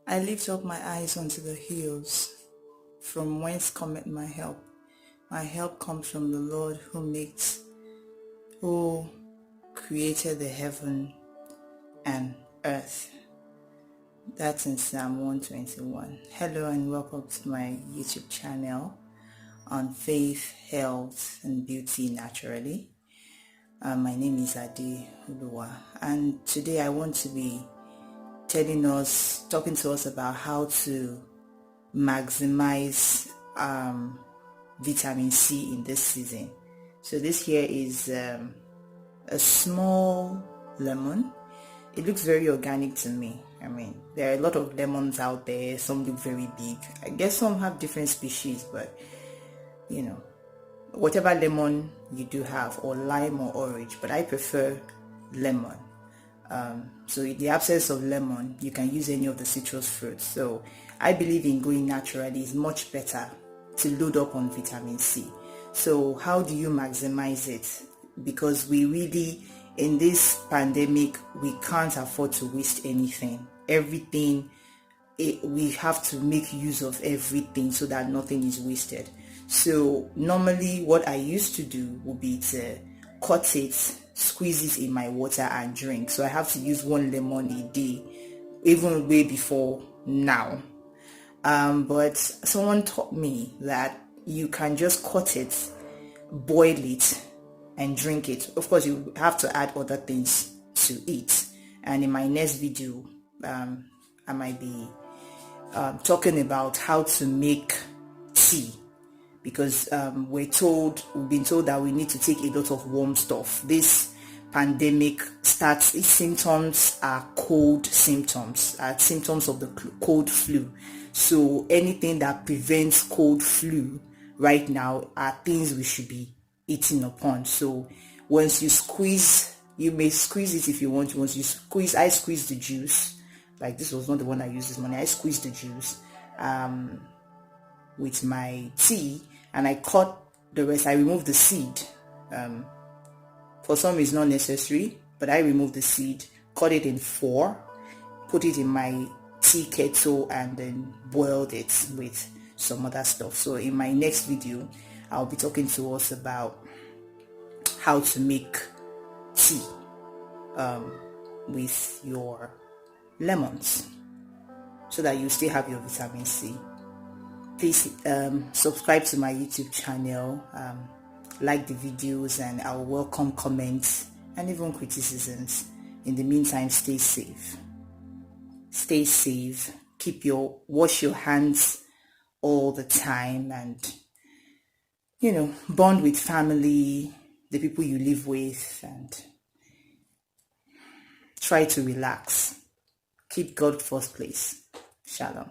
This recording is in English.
I lift up my eyes unto the hills, from whence cometh my help. My help comes from the Lord who created the heaven and earth. That's in Psalm 121. Hello and welcome to my YouTube channel on faith, health, and beauty naturally. My name is Ade-OLUWA, and today I want to be talking to us about how to maximize vitamin C in this season. So this here is a small lemon. It looks very organic to me. I mean, there are a lot of lemons out there. Some look very big. I guess some have different species, but you know, whatever lemon you do have, or lime or orange, but I prefer lemon. So in the absence of lemon, you can use any of the citrus fruits. So I believe in going naturally is much better to load up on vitamin C. So how do you maximize it? Because we really, in this pandemic, we can't afford to waste anything. We have to make use of everything so that nothing is wasted. So normally what I used to do would be to cut it, squeeze it in my water and drink. So I have to use 1 lemon a day, even way before now. But someone taught me that you can just cut it, boil it, and drink it. Of course, you have to add other things to it. And in my next video, I might be talking about how to make tea, because we've been told that we need to take a lot of warm stuff. This pandemic its symptoms are cold symptoms, symptoms of the cold flu. So anything that prevents cold flu right now are things we should be eating upon. So once you squeeze, you may squeeze it if you want. Once you squeeze, I squeeze the juice. Like, this was not the one I used this morning. I squeezed the juice with my tea, and I cut the rest. I removed the seed. For some it's not necessary, but I removed the seed, cut it in 4, put it in my tea kettle, and then boiled it with some other stuff. So in my next video, I'll be talking to us about how to make tea with your lemons, so that you still have your vitamin C. Please subscribe to my YouTube channel, like the videos, and I will welcome comments and even criticisms. In the meantime, stay safe. Stay safe. Wash your hands all the time, and bond with family, the people you live with, and try to relax. Keep God first place. Shalom.